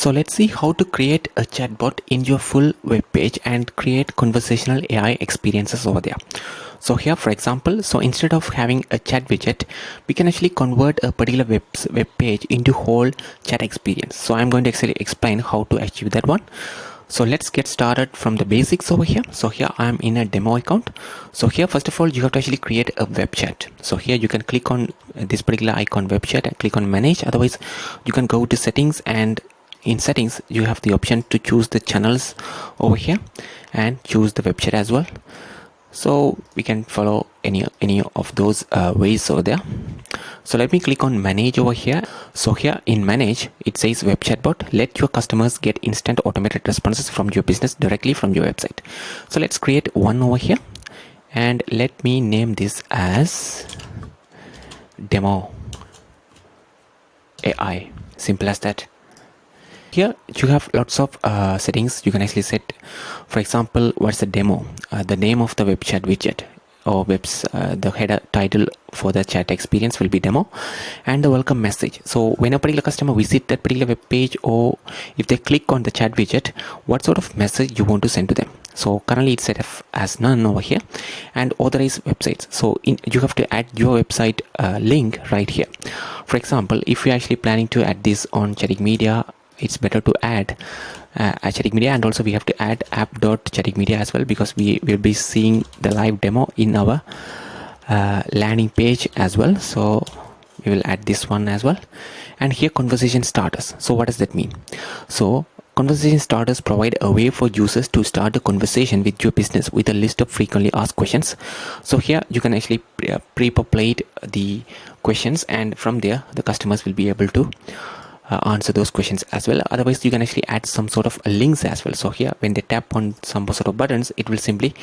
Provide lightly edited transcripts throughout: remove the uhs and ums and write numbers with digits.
So let's see how to create a chatbot in your full web page and create conversational AI experiences over there. So here, for example, so instead of having a chat widget, we can actually convert a particular web page into whole chat experience. So I'm going to actually explain how to achieve that one. So let's get started from the basics over here. So here I'm in a demo account. So here, first of all, you have to actually create a web chat. So here you can click on this particular icon, web chat, and click on manage. Otherwise, you can go to settings, and in settings you have the option to choose the channels over here and choose the web chat as well. So we can follow any of those ways over there. So let me click on manage over here. So here in manage, it says web chatbot, let your customers get instant automated responses from your business directly from your website. So let's create one over here, and let me name this as demo AI. Simple as that. Here you have lots of settings you can actually set. For example, what's the demo, the name of the web chat widget or the header title for the chat experience will be demo, and the welcome message. So when a particular customer visit that particular web page, or if they click on the chat widget, what sort of message you want to send to them. So currently it's set as none over here, and authorized websites. So you have to add your website link right here. For example, if you're actually planning to add this on Chatting Media, it's better to add Chatting Media, and also we have to add app.chatting media as well, because we will be seeing the live demo in our landing page as well. So we will add this one as well. And here, conversation starters. So what does that mean? So conversation starters provide a way for users to start a conversation with your business with a list of frequently asked questions. So here you can actually pre-populate the questions, and from there the customers will be able to answer those questions as well. Otherwise, you can actually add some sort of links as well. So here, when they tap on some sort of buttons, it will simply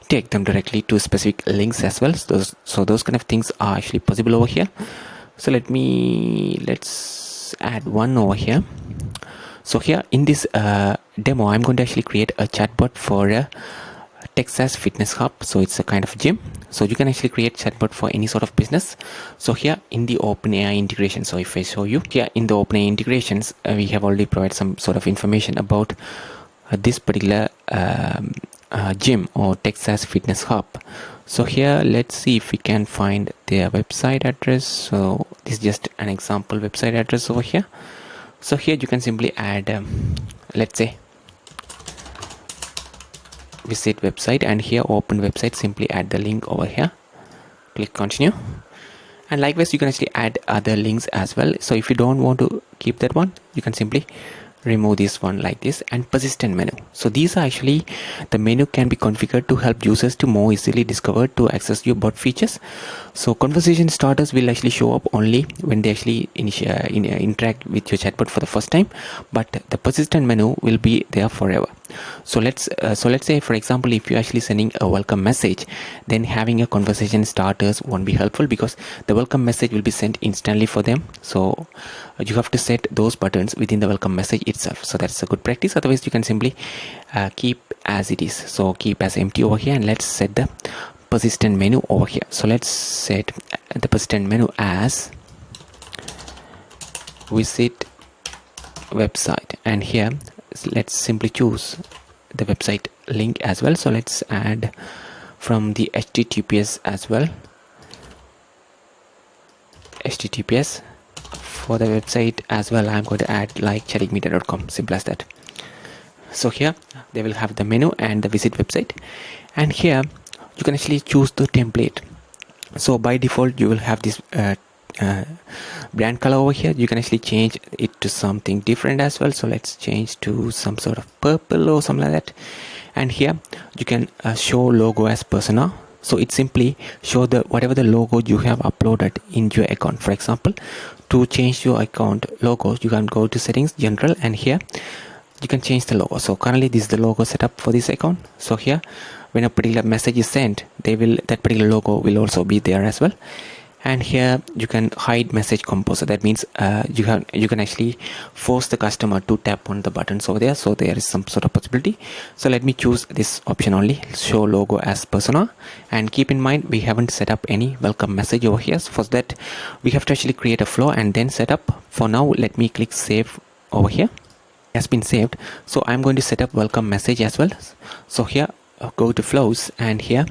take them directly to specific links as well. So those kind of things are actually possible over here. So let's add one over here. So here in this demo, I'm going to actually create a chatbot for a Texas Fitness Hub. So it's a kind of gym. So you can actually create chatbot for any sort of business. So here in the OpenAI integration, so if I show you here in the OpenAI integrations, we have already provided some sort of information about this particular gym or Texas Fitness Hub. So here, let's see if we can find their website address. So this is just an example website address over here. So here you can simply add let's say visit website, and here open website, simply add the link over here, click continue. And likewise, you can actually add other links as well. So if you don't want to keep that one, you can simply remove this one like this. And persistent menu, so these are actually the menu can be configured to help users to more easily discover to access your bot features. So conversation starters will actually show up only when they actually interact with your chatbot for the first time, but the persistent menu will be there forever. So let's say, for example, if you're actually sending a welcome message, then having a conversation starters won't be helpful, because the welcome message will be sent instantly for them. So you have to set those buttons within the welcome message itself. So that's a good practice. Otherwise, you can simply keep as it is. So keep as empty over here, and let's set the persistent menu over here. So let's set the persistent menu as visit website, and here let's simply choose the website link as well. So let's add from the HTTPS as well, HTTPS for the website as well. I'm going to add like chattingmedia.com, simple as that. So here they will have the menu and the visit website, and here you can actually choose the template. So by default you will have this brand color over here. You can actually change it to something different as well. So let's change to some sort of purple or something like that. And here you can show logo as persona. So it simply show the whatever the logo you have uploaded in your account. For example, to change your account logo, you can go to settings, general, and here you can change the logo. So currently this is the logo set up for this account. So here, when a particular message is sent, that particular logo will also be there as well. And here you can hide message composer. That means you can actually force the customer to tap on the buttons over there. So there is some sort of possibility. So let me choose this option only, show logo as persona. And keep in mind, we haven't set up any welcome message over here. So for that, we have to actually create a flow and then set up. For now, let me click save over here. has been saved. So I'm going to set up welcome message as well. So here go to flows, and here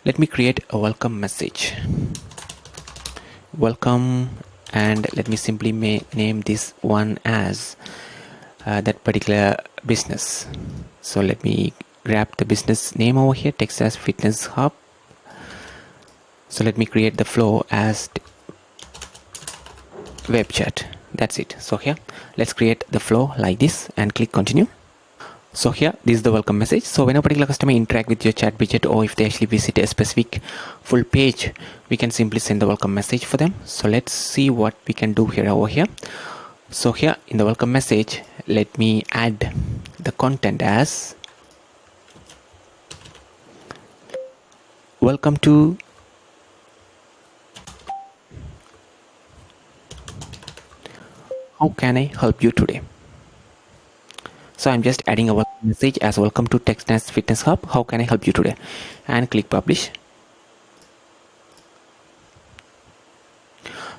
let me create a welcome message, welcome, and let me simply name this one as that particular business. So let me grab the business name over here, Texas Fitness Hub. So let me create the flow as web chat. That's it. So here let's create the flow like this and click continue. So here this is the welcome message. So when a particular customer interact with your chat widget, or if they actually visit a specific full page, we can simply send the welcome message for them. So let's see what we can do here over here. So here in the welcome message, let me add the content as welcome to how can I help you today. So I'm just adding a welcome message as welcome to Texas Fitness Hub, how can I help you today, and click publish.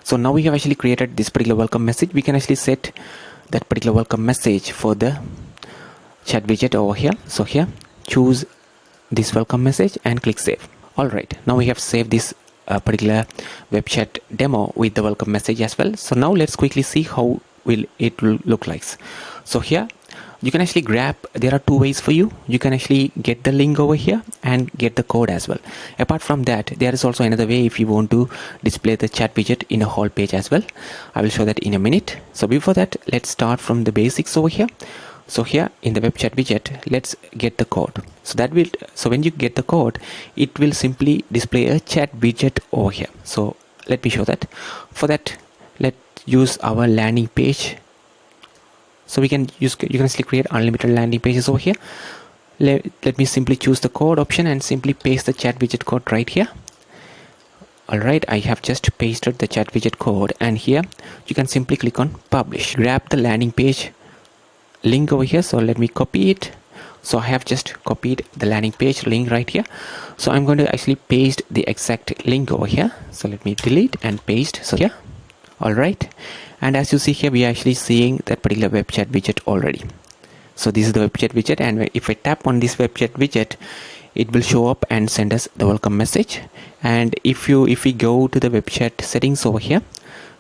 So now we have actually created this particular welcome message. We can actually set that particular welcome message for the chat widget over here. So here choose this welcome message and click save. Alright, now we have saved this particular web chat demo with the welcome message as well. So now let's quickly see how will it look like. So here you can actually grab, there are two ways for you. You can actually get the link over here and get the code as well. Apart from that, there is also another way if you want to display the chat widget in a whole page as well. I will show that in a minute. So before that, let's start from the basics over here. So here in the web chat widget, let's get the code. So when you get the code, it will simply display a chat widget over here. So let me show that. For that, let's use our landing page. So you can actually create unlimited landing pages over here. Let me simply choose the code option and simply paste the chat widget code right here. Alright, I have just pasted the chat widget code, and here you can simply click on publish. Grab the landing page link over here. So let me copy it. So I have just copied the landing page link right here. So I'm going to actually paste the exact link over here. So let me delete and paste. So here, alright. And as you see here, we are actually seeing that particular web chat widget already. So this is the web chat widget, and if I tap on this web chat widget, it will show up and send us the welcome message. And if we go to the web chat settings over here,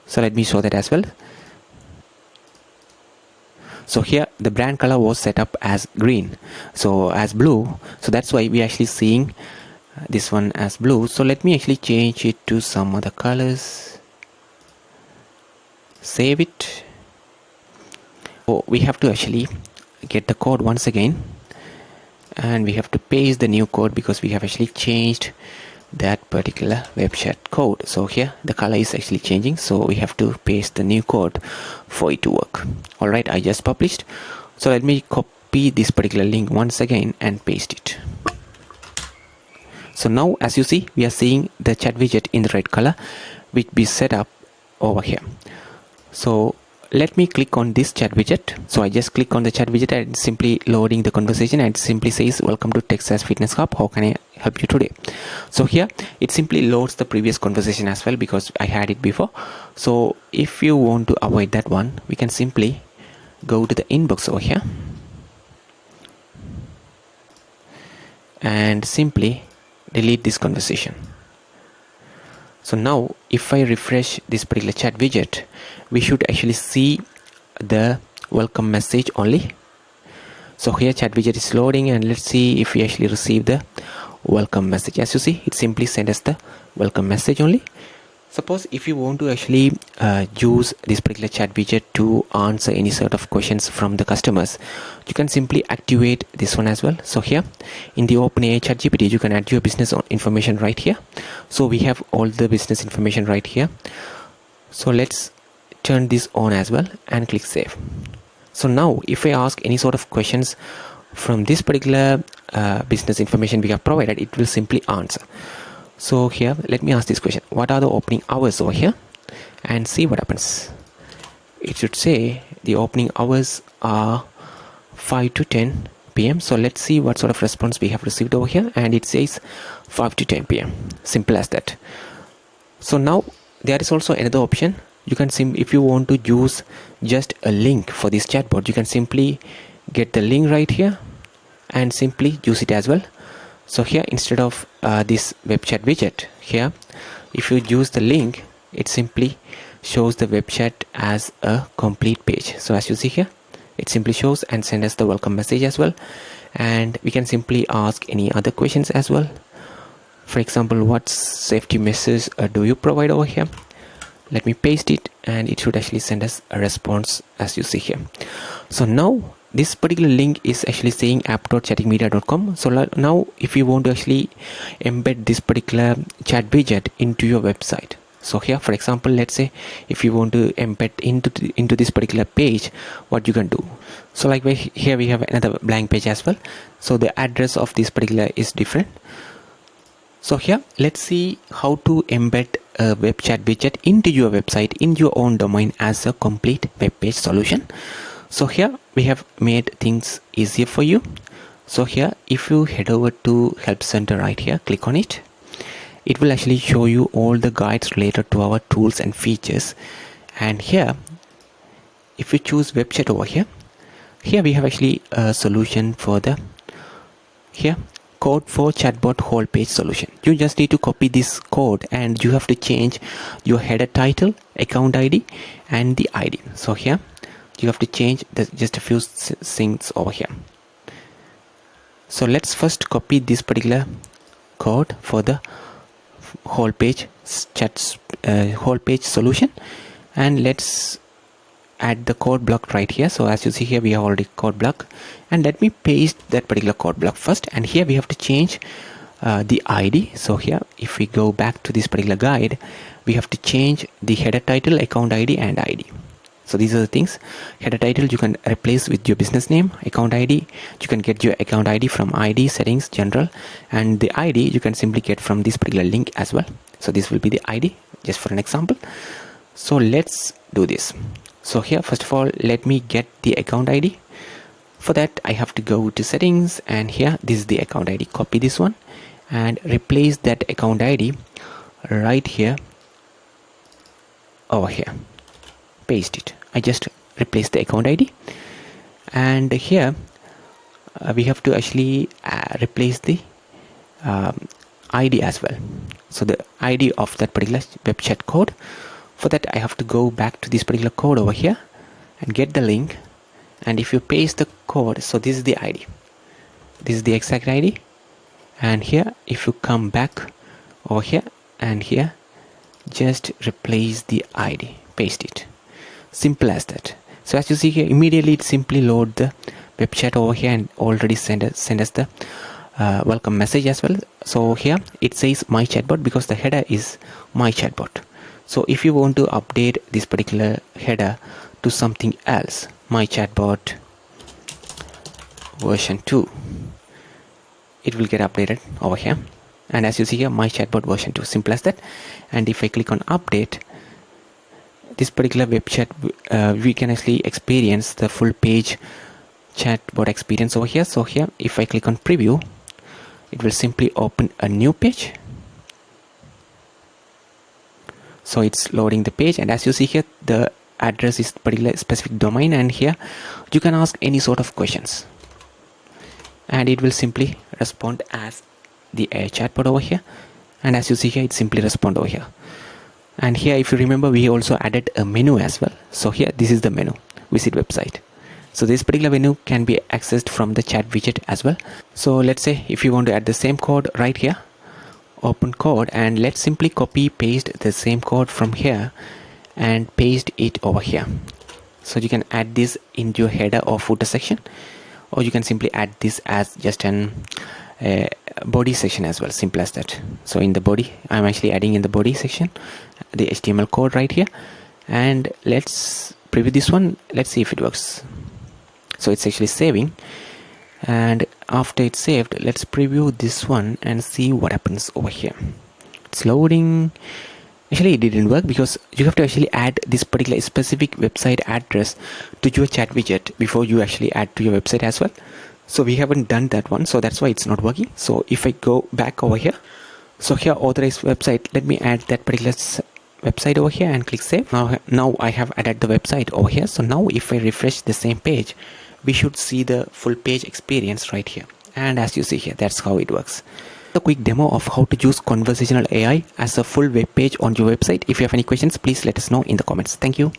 so let me show that as well. So here the brand color was set up as green, so as blue. So that's why we are actually seeing this one as blue. So let me actually change it to some other colors. Save it. Oh, we have to actually get the code once again, and we have to paste the new code because we have actually changed that particular web chat code. So here the color is actually changing, so we have to paste the new code for it to work. Alright, I just published. So let me copy this particular link once again and paste it. So now as you see, we are seeing the chat widget in the red color, which be set up over here. So let me click on this chat widget. So I just click on the chat widget and simply loading the conversation, and it simply says welcome to Texas Fitness Hub, how can I help you today. So here it simply loads the previous conversation as well because I had it before. So if you want to avoid that one, we can simply go to the inbox over here and simply delete this conversation. So now if I refresh this particular chat widget, we should actually see the welcome message only. So here chat widget is loading, and let's see if we actually receive the welcome message. As you see, it simply sent us the welcome message only. Suppose if you want to actually use this particular chat widget to answer any sort of questions from the customers, you can simply activate this one as well. So here in the OpenAI ChatGPT, you can add your business information right here. So we have all the business information right here. So let's turn this on as well and click save. So now if I ask any sort of questions from this particular business information we have provided, it will simply answer. So here let me ask this question: what are the opening hours over here, and see what happens. It should say the opening hours are 5 to 10 p.m. So let's see what sort of response we have received over here, and it says 5 to 10 p.m. Simple as that. So now there is also another option. you can if you want to use just a link for this chatbot, you can simply get the link right here and simply use it as well. So here, instead of this web chat widget here, if you use the link, it simply shows the web chat as a complete page. So as you see here, it simply shows and sends us the welcome message as well, and we can simply ask any other questions as well. For example, what safety measures do you provide over here? Let me paste it, and it should actually send us a response as you see here. So now this particular link is actually saying app.chattingmedia.com. So now if you want to actually embed this particular chat widget into your website, so here, for example, let's say if you want to embed into this particular page, what you can do. So like here we have another blank page as well. So the address of this particular is different. So here, let's see how to embed a web chat widget into your website in your own domain as a complete web page solution. So here we have made things easier for you. So here, if you head over to Help Center right here, click on it. It will actually show you all the guides related to our tools and features. And here, if you choose web chat over here, we have actually a solution for the code for chatbot whole page solution. You just need to copy this code, and you have to change your header title, account ID, and the ID. So here you have to change just a few things over here. So let's first copy this particular code for the whole page whole page solution, and let's add the code block right here. So as you see here, we have already code block, and let me paste that particular code block first. And here we have to change the ID. So here, if we go back to this particular guide, we have to change the header title, account ID, and ID. So these are the things. Header title you can replace with your business name. Account ID, you can get your account ID from ID settings general, and the ID you can simply get from this particular link as well. So this will be the ID, just for an example. So let's do this. So here, first of all, let me get the account ID. For that, I have to go to settings, and here, this is the account ID. Copy this one and replace that account ID right here over here. Paste it. I just replace the account ID, and here we have to actually replace the ID as well. So the ID of that particular web chat code. For that, I have to go back to this particular code over here and get the link. And if you paste the code, so this is the ID. This is the exact ID. And here, if you come back over here and here, just replace the ID. Paste it. Simple as that. So as you see here, immediately it simply load the web chat over here and already send us the welcome message as well. So here it says my chatbot because the header is my chatbot. So if you want to update this particular header to something else, my chatbot version 2, it will get updated over here. And as you see here, my chatbot version 2, simple as that. And if I click on update, this particular web chat, we can actually experience the full page chatbot experience over here. So here, if I click on preview, it will simply open a new page. So it's loading the page, and as you see here, the address is particular specific domain, and here you can ask any sort of questions, and it will simply respond as the chatbot over here. And as you see here, it simply respond over here. And here, if you remember, we also added a menu as well. So here, this is the menu, visit website. So this particular menu can be accessed from the chat widget as well. So let's say if you want to add the same code right here, open code, and let's simply copy paste the same code from here and paste it over here. So you can add this into your header or footer section, or you can simply add this as just an body section as well, simple as that. So in the body, I'm actually adding in the body section the HTML code right here, and let's preview this one. Let's see if it works. So it's actually saving, and after it's saved, let's preview this one and see what happens over here. It's loading. Actually, it didn't work because you have to actually add this particular specific website address to your chat widget before you actually add to your website as well. So we haven't done that one, so that's why it's not working. So if I go back over here, so here authorized website, let me add that particular website over here and click save. Now I have added the website over here. So now if I refresh the same page, we should see the full page experience right here. And as you see here, that's how it works. A quick demo of how to use conversational AI as a full web page on your website. If you have any questions, please let us know in the comments. Thank you.